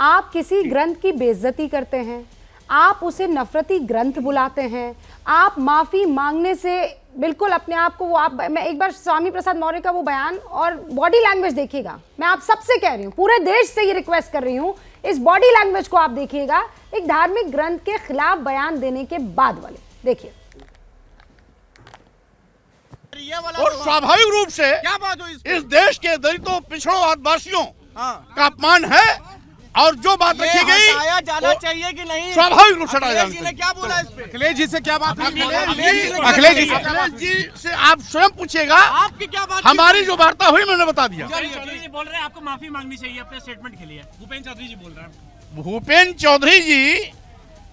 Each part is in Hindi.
आप किसी ग्रंथ की बेइज्जती करते हैं, आप उसे नफरती ग्रंथ बुलाते हैं, आप माफी मांगने से बिल्कुल अपने आप को मैं एक बार स्वामी प्रसाद मौर्य का वो बयान और बॉडी लैंग्वेज देखिएगा, मैं आप सबसे कह रही हूँ, पूरे देश से ये रिक्वेस्ट कर रही हूँ, इस बॉडी लैंग्वेज को आप देखिएगा, एक धार्मिक ग्रंथ के खिलाफ बयान देने के बाद वाले देखिए। और स्वाभाविक रूप से क्या बात हो, इस देश के दलितों पिछड़ों आदिवासियों का अपमान है और जो बात रखी गई जाना चाहिए कि नहीं, स्वाभाविक रूप से हटाया जी ने क्या बोला इस पे? अखिलेश जी से क्या बात? अखिलेश जी से आप स्वयं पूछिएगा, आपकी क्या बात? हमारी जो वार्ता हुई मैंने बता दिया। चौधरी जी बोल रहे हैं आपको माफी मांगनी चाहिए अपने स्टेटमेंट के लिए, भूपेंद्र चौधरी जी बोल रहे हैं। भूपेंद्र चौधरी जी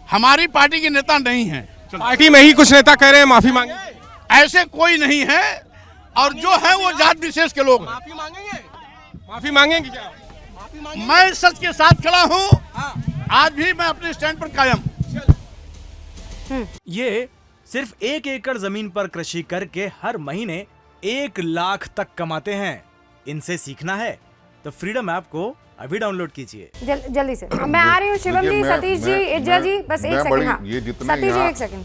हमारी पार्टी के नेता नहीं है। पार्टी में ही कुछ नेता कह रहे हैं माफी मांगे, ऐसे कोई नहीं है और जो है वो जात विशेष के लोग। माफी मांगेंगे? माफी मांगेंगे क्या? मैं सच के साथ खड़ा हूँ, आज भी मैं अपने स्टैंड पर कायम। ये सिर्फ 1 एकड़ जमीन पर कृषि करके हर महीने 1 लाख तक कमाते हैं। इनसे सीखना है तो फ्रीडम ऐप को अभी डाउनलोड कीजिए। जल्दी से मैं आ रही हूँ। शिवम जी, सतीश जी, इज्जा जी, बस एक सेकंड। हाँ, ये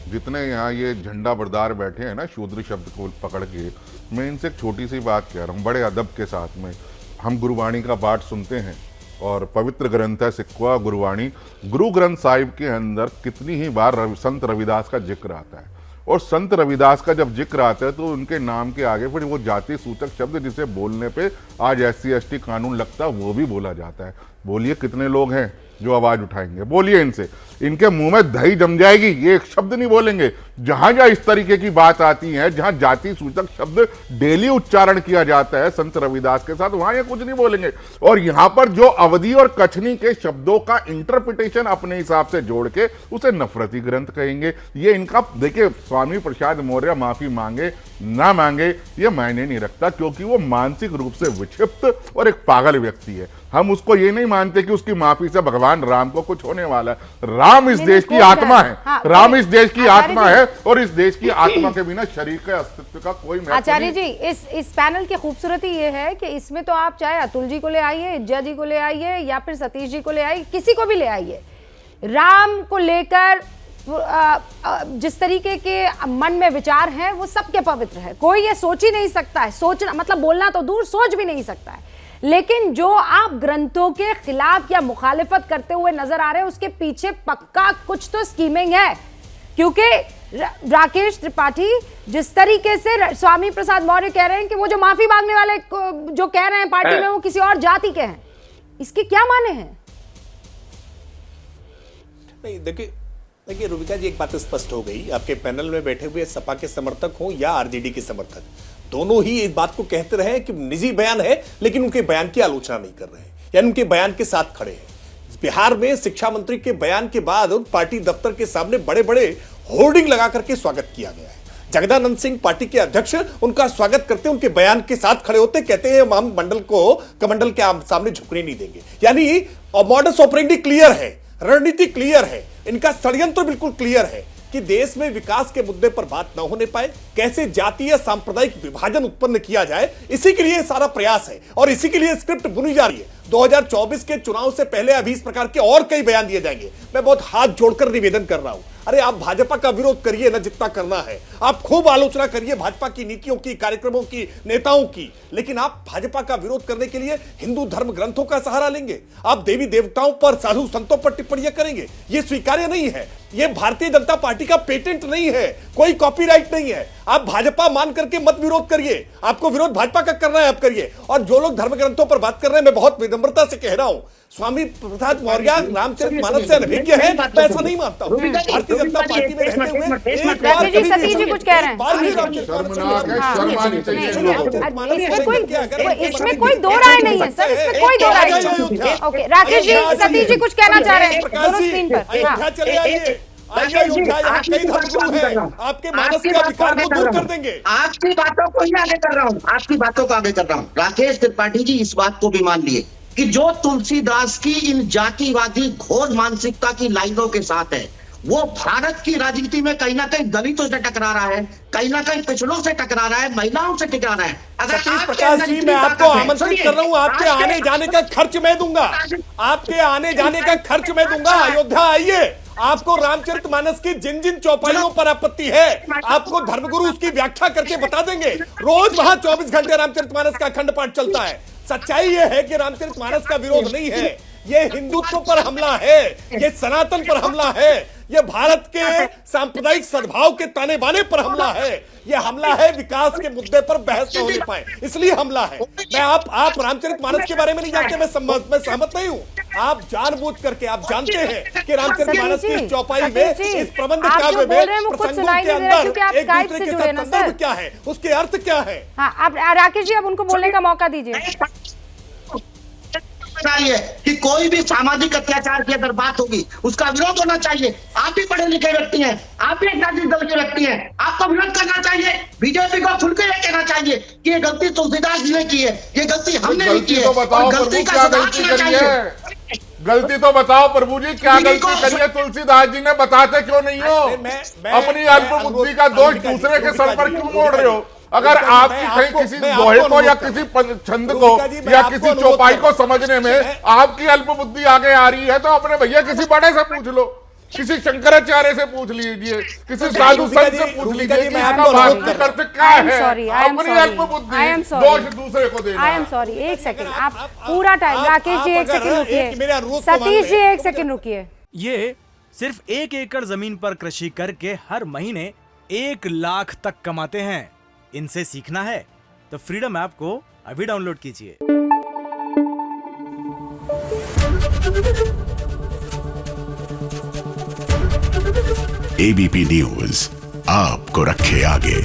जितने यहाँ ये झंडा बरदार बैठे हैं ना शूद्र शब्द को पकड़ के, मैं इनसे एक छोटी सी बात कह रहा हूँ बड़े अदब के साथ में। हम गुरुवाणी का पाठ सुनते हैं और पवित्र ग्रंथ है सिक्वा गुरुवाणी। गुरु ग्रंथ साहिब के अंदर कितनी ही बार संत रविदास का जिक्र आता है, और संत रविदास का जब जिक्र आता है तो उनके नाम के आगे फिर वो जाति सूचक शब्द जिसे बोलने पे आज SC ST कानून लगता है वो भी बोला जाता है। बोलिए कितने लोग हैं जो आवाज उठाएंगे? बोलिए इनसे, इनके मुंह में दही जम जाएगी, ये एक शब्द नहीं बोलेंगे। जहां जहां इस तरीके की बात आती है, जहां जाति सूचक शब्द डेली उच्चारण किया जाता है संत रविदास के साथ, वहां ये कुछ नहीं बोलेंगे। और यहां पर जो अवधि और कछनी के शब्दों का इंटरप्रिटेशन अपने हिसाब से जोड़ के उसे नफरती ग्रंथ कहेंगे। ये इनका देखिए, स्वामी प्रसाद मौर्य माफी मांगे ना मांगे ये मायने नहीं रखता, क्योंकि वो मानसिक रूप से विक्षिप्त और एक पागल व्यक्ति है। हम उसको ये नहीं मानते कि उसकी माफी से भगवान राम को कुछ होने वाला है। राम इस देश की आत्मा है। हाँ, राम इस देश की आत्मा है और इस देश की आत्मा के बिना शरीर के अस्तित्व का कोई महत्व नहीं। आचार्य जी, इस पैनल की खूबसूरती ये है कि इसमें तो आप चाहे अतुल जी को ले आइए, इज्जा जी को ले आइए या फिर सतीश जी को ले आइए, किसी को भी ले आइए, राम को लेकर जिस तरीके के मन में विचार हैं वो सबके पवित्र है। कोई ये सोच ही नहीं सकता है, सोचना मतलब बोलना तो दूर, सोच भी नहीं सकता है। लेकिन जो आप ग्रंथों के खिलाफ या मुखालिफत करते हुए नजर आ रहे हैं उसके पीछे पक्का कुछ तो स्कीमिंग है, क्योंकि राकेश त्रिपाठी जिस तरीके से स्वामी प्रसाद मौर्य कह रहे हैं कि वो जो माफी मांगने वाले जो कह रहे हैं पार्टी में वो किसी और जाति के हैं, इसके क्या माने हैं? नहीं, देखिए रूबिका जी, एक बात स्पष्ट हो गई, आपके पैनल में बैठे हुए सपा के समर्थक हो या आरजेडी के समर्थक, दोनों ही इस बात को कहते रहे कि निजी बयान है, लेकिन उनके बयान की आलोचना नहीं कर रहे हैं, यानी उनके बयान के साथ खड़े हैं। बिहार में शिक्षा मंत्री के बयान के बाद पार्टी दफ्तर के सामने बड़े बड़े होर्डिंग लगा करके स्वागत किया गया है। जगदानंद सिंह पार्टी के अध्यक्ष उनका स्वागत करते, उनके बयान के साथ खड़े होते, कहते हैं हम मंडल को कमंडल के सामने झुकने नहीं देंगे। यानी मॉडस ऑपरेंडी क्लियर है, रणनीति क्लियर है, इनका षड्यंत्र बिल्कुल क्लियर है कि देश में विकास के मुद्दे पर बात न होने पाए, कैसे जातीय सांप्रदायिक विभाजन उत्पन्न किया जाए, इसी के लिए सारा प्रयास है और इसी के लिए स्क्रिप्ट बुनी जा रही है। 2024 के चुनाव से पहले अभी इस प्रकार के और कई बयान दिए जाएंगे। मैं बहुत हाथ जोड़कर निवेदन कर रहा हूं, अरे आप भाजपा का विरोध करिए ना जितना करना है, आप खूब आलोचना करिए भाजपा की नीतियों की, कार्यक्रमों की, नेताओं की, लेकिन आप भाजपा का विरोध करने के लिए हिंदू धर्म ग्रंथों का सहारा लेंगे, आप देवी देवताओं पर, साधु संतों पर टिप्पणियां करेंगे, ये स्वीकार्य नहीं है। ये भारतीय जनता पार्टी का पेटेंट नहीं है, कोई कॉपीराइट नहीं है। आप भाजपा मान करके मत विरोध करिए, आपको विरोध भाजपा का करना है आप करिए। और जो लोग धर्म ग्रंथों पर बात कर रहे हैं, मैं बहुत विनम्रता से कह रहा हूं, स्वामी प्रसाद मौर्य रामचरितमानस से अनभिज्ञ है, मैं ऐसा नहीं मानता हूं। भारतीय जनता पार्टी में रहते हुए सतीश जी कुछ कह रहे हैं, इसमें कोई दो राय नहीं है सर, इसमें कोई दो राय नहीं। ओके, राकेश जी, सतीश जी कुछ कहना चाह रहे हैं दोनों स्क्रीन पर। चले आइए, आपके मानस के अधिकार को दूर कर देंगे। आपकी बातों को ही आगे कर रहा हूँ, आपकी बातों को आगे कर रहा हूँ। राकेश त्रिपाठी जी इस बात को भी मान लिए कि जो तुलसीदास की इन जातिवादी घोर मानसिकता की लाइनों के साथ है, वो भारत की राजनीति में कहीं ना कहीं दलितों से टकरा रहा है, कहीं ना कहीं पिछड़ों से टकरा रहा है, महिलाओं से टकरा रहा है। अगर सतीश आपके प्रकाश अंदर जी, इतनी मैं आपको ताकत है, आमंत्रित सुनिए, कर रहा हूं, आपके आने जाने का खर्च मैं दूंगा, आपके आने जाने का खर्च मैं दूंगा। अयोध्या आइए, आपको रामचरितमानस की जिन जिन चौपाइयों पर आपत्ति है, आपको धर्मगुरु उसकी व्याख्या करके बता देंगे। रोज वहां 24 घंटे रामचरितमानस का अखंड पाठ चलता है। सच्चाई यह है कि रामचरितमानस का विरोध नहीं है, ये हिंदुत्व पर हमला है, ये सनातन पर हमला है, ये भारत के सांप्रदायिक सद्भाव के ताने बाने पर हमला है, ये हमला है विकास के मुद्दे पर बहस न होने पाए, इसलिए हमला है। मैं आप रामचरितमानस के बारे में नहीं जानते, मैं सहमत नहीं हूं। आप जानबूझ करके, आप जानते हैं कि रामचरितमानस की इस चौपाई में, इस प्रबंध काव्य में प्रसंगों के अंदर एक दूसरे के साथ संदर्भ क्या है, उसके अर्थ क्या है। हाँ, आप राकेश जी, अब उनको बोलने का मौका दीजिए। चाहिए कि कोई भी सामाजिक अत्याचार की अगर बात होगी उसका विरोध होना चाहिए। आप भी पढ़े लिखे व्यक्ति हैं, आप भी एक राजनीतिक दल के व्यक्ति हैं, आपको विरोध करना चाहिए। बीजेपी को खुल के कहना चाहिए कि ये गलती तुलसीदास जी ने की है, ये गलती हमने नहीं की है, तो बताओ और गलती का सुधार होना चाहिए। गलती तो बताओ प्रभु जी, क्या गलती करी है तुलसीदास जी ने, बताते क्यों नहीं हो? अपनी अल्पबुद्धि का दोष दूसरे के सर पर क्यों मोड़ रहे हो? अगर आपकी कहीं किसी दोहे को या किसी छंद को या किसी चौपाई को समझने में आपकी अल्पबुद्धि आगे आ रही है तो अपने भैया किसी बड़े से पूछ लो, किसी शंकराचार्य से पूछ लीजिए, किसी साधु संत से पूछ लीजिए कि इसका वास्तविक अर्थ क्या है। अपनी अल्पबुद्धि दोष दूसरे को देना। आई एम सॉरी, एक सेकंड, आप पूरा टाइम, राकेश जी एक सेकंड रुकिए, सतीश जी एक सेकंड रुकिए। ये सिर्फ 1 एकड़ जमीन पर कृषि करके हर महीने 1 लाख तक कमाते हैं। इनसे सीखना है तो फ्रीडम ऐप को अभी डाउनलोड कीजिए। एबीपी न्यूज आपको रखे आगे।